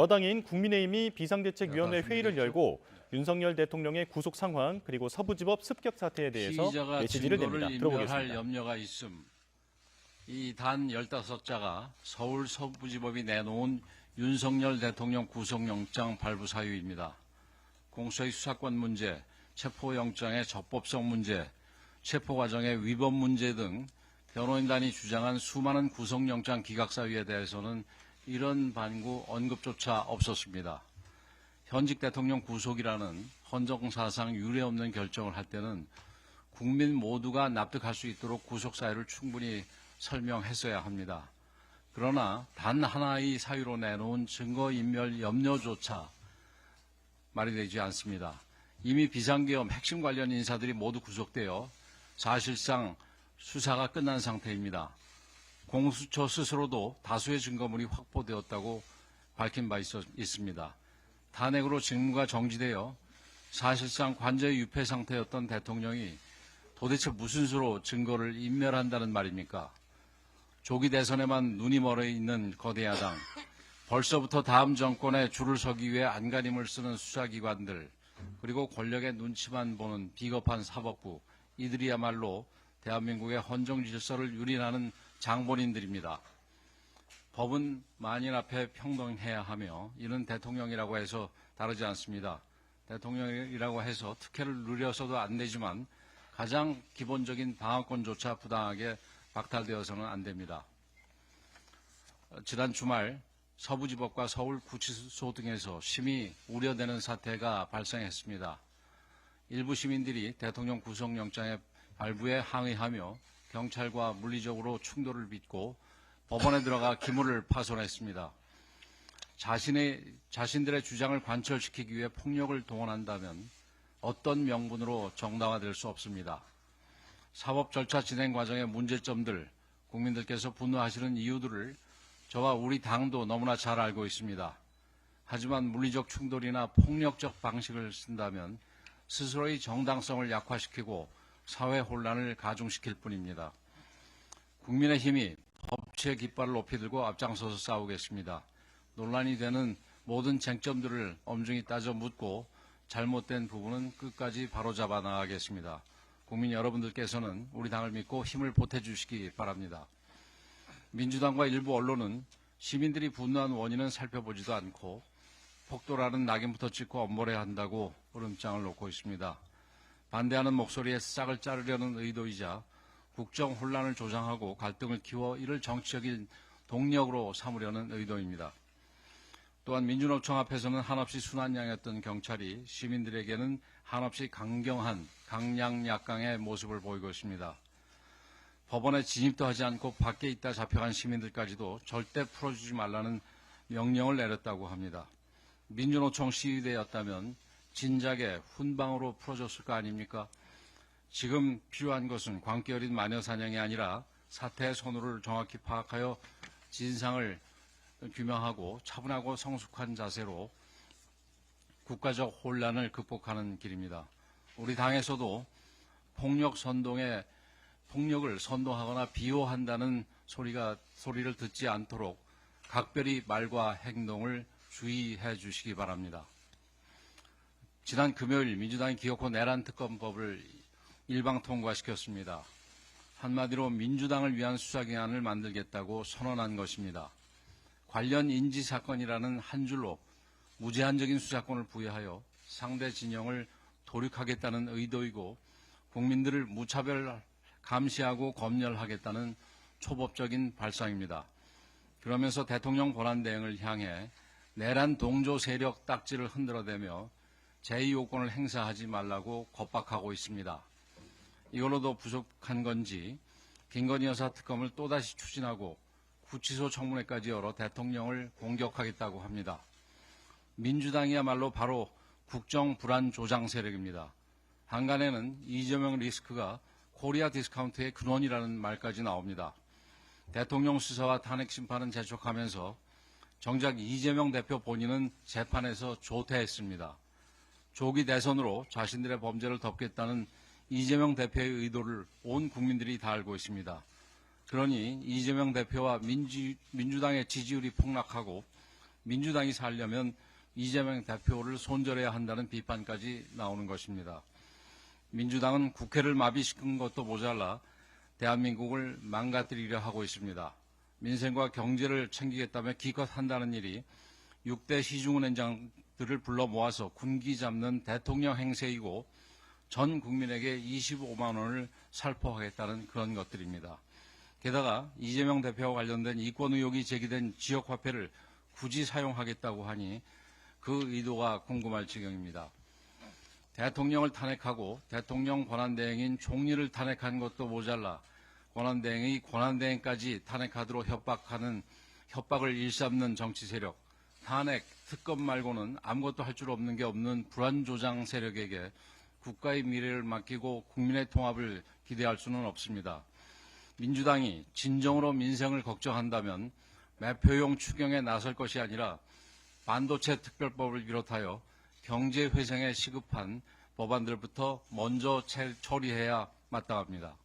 여당인 국민의힘이 비상대책위원회 회의를 열고 윤석열 대통령의 구속 상황 그리고 서부지법 습격 사태에 대해서 메시지를 냅니다. 들어보겠습니다. 염려가 있음. 이 단 15자가 서울 서부지법이 내놓은 윤석열 대통령 구속영장 발부 사유입니다. 공수의 수사권 문제, 체포영장의 적법성 문제, 체포과정의 위법 문제 등 변호인단이 주장한 수많은 구속영장 기각 사유에 대해서는 이런 반구 언급조차 없었습니다. 현직 대통령 구속이라는 헌정사상 유례없는 결정을 할 때는 국민 모두가 납득할 수 있도록 구속 사유를 충분히 설명했어야 합니다. 그러나 단 하나의 사유로 내놓은 증거인멸 염려조차 말이 되지 않습니다. 이미 비상계엄 핵심 관련 인사들이 모두 구속되어 사실상 수사가 끝난 상태입니다. 공수처 스스로도 다수의 증거물이 확보되었다고 밝힌 바 있습니다. 탄핵으로 직무가 정지되어 사실상 관저의 유폐 상태였던 대통령이 도대체 무슨 수로 증거를 인멸한다는 말입니까? 조기 대선에만 눈이 멀어 있는 거대 야당, 벌써부터 다음 정권에 줄을 서기 위해 안간힘을 쓰는 수사기관들, 그리고 권력의 눈치만 보는 비겁한 사법부, 이들이야말로 대한민국의 헌정 질서를 유린하는 장본인들입니다. 법은 만인 앞에 평등해야 하며 이는 대통령이라고 해서 다르지 않습니다. 대통령이라고 해서 특혜를 누려서도 안 되지만 가장 기본적인 방어권조차 부당하게 박탈되어서는 안 됩니다. 지난 주말 서부지법과 서울구치소 등에서 심히 우려되는 사태가 발생했습니다. 일부 시민들이 대통령 구속영장의 발부에 항의하며 경찰과 물리적으로 충돌을 빚고 법원에 들어가 기물을 파손했습니다. 자신들의 주장을 관철시키기 위해 폭력을 동원한다면 어떤 명분으로 정당화될 수 없습니다. 사법 절차 진행 과정의 문제점들, 국민들께서 분노하시는 이유들을 저와 우리 당도 너무나 잘 알고 있습니다. 하지만 물리적 충돌이나 폭력적 방식을 쓴다면 스스로의 정당성을 약화시키고 사회 혼란을 가중시킬 뿐입니다. 국민의힘이 법치의 깃발을 높이 들고 앞장서서 싸우겠습니다. 논란이 되는 모든 쟁점들을 엄중히 따져 묻고 잘못된 부분은 끝까지 바로잡아 나가겠습니다. 국민 여러분들께서는 우리 당을 믿고 힘을 보태주시기 바랍니다. 민주당과 일부 언론은 시민들이 분노한 원인은 살펴보지도 않고 폭도라는 낙인부터 찍고 엄벌해야 한다고 으름장을 놓고 있습니다. 반대하는 목소리에 싹을 자르려는 의도이자 국정 혼란을 조장하고 갈등을 키워 이를 정치적인 동력으로 삼으려는 의도입니다. 또한 민주노총 앞에서는 한없이 순한양이었던 경찰이 시민들에게는 한없이 강경한 강약약강의 모습을 보이고 있습니다. 법원에 진입도 하지 않고 밖에 있다 잡혀간 시민들까지도 절대 풀어주지 말라는 명령을 내렸다고 합니다. 민주노총 시위대였다면 진작에 훈방으로 풀어줬을 거 아닙니까? 지금 필요한 것은 광기 어린 마녀 사냥이 아니라 사태의 선후를 정확히 파악하여 진상을 규명하고 차분하고 성숙한 자세로 국가적 혼란을 극복하는 길입니다. 우리 당에서도 폭력을 선동하거나 비호한다는 소리를 듣지 않도록 각별히 말과 행동을 주의해 주시기 바랍니다. 지난 금요일 민주당이 기어코 내란 특검법을 일방 통과시켰습니다. 한마디로 민주당을 위한 수사기관을 만들겠다고 선언한 것입니다. 관련 인지사건이라는 한 줄로 무제한적인 수사권을 부여하여 상대 진영을 도륙하겠다는 의도이고 국민들을 무차별 감시하고 검열하겠다는 초법적인 발상입니다. 그러면서 대통령 권한대행을 향해 내란 동조 세력 딱지를 흔들어대며 제2요건을 행사하지 말라고 겁박하고 있습니다. 이걸로도 부족한 건지 김건희 여사 특검을 또다시 추진하고 구치소 청문회까지 열어 대통령을 공격하겠다고 합니다. 민주당이야말로 바로 국정 불안 조장 세력입니다. 한간에는 이재명 리스크가 코리아 디스카운트의 근원이라는 말까지 나옵니다. 대통령 수사와 탄핵 심판은 재촉하면서 정작 이재명 대표 본인은 재판에서 조퇴했습니다. 조기 대선으로 자신들의 범죄를 덮겠다는 이재명 대표의 의도를 온 국민들이 다 알고 있습니다. 그러니 이재명 대표와 민주당의 지지율이 폭락하고 민주당이 살려면 이재명 대표를 손절해야 한다는 비판까지 나오는 것입니다. 민주당은 국회를 마비시킨 것도 모자라 대한민국을 망가뜨리려 하고 있습니다. 민생과 경제를 챙기겠다며 기껏 한다는 일이 6대 시중은행장들을 불러 모아서 군기 잡는 대통령 행세이고 전 국민에게 25만 원을 살포하겠다는 그런 것들입니다. 게다가 이재명 대표와 관련된 이권 의혹이 제기된 지역화폐를 굳이 사용하겠다고 하니 그 의도가 궁금할 지경입니다. 대통령을 탄핵하고 대통령 권한대행인 총리를 탄핵한 것도 모자라 권한대행의 권한대행까지 탄핵하도록 협박을 일삼는 정치 세력, 탄핵, 특검 말고는 아무것도 할 줄 없는 게 없는 불안조장 세력에게 국가의 미래를 맡기고 국민의 통합을 기대할 수는 없습니다. 민주당이 진정으로 민생을 걱정한다면 매표용 추경에 나설 것이 아니라 반도체 특별법을 비롯하여 경제 회생에 시급한 법안들부터 먼저 처리해야 마땅합니다.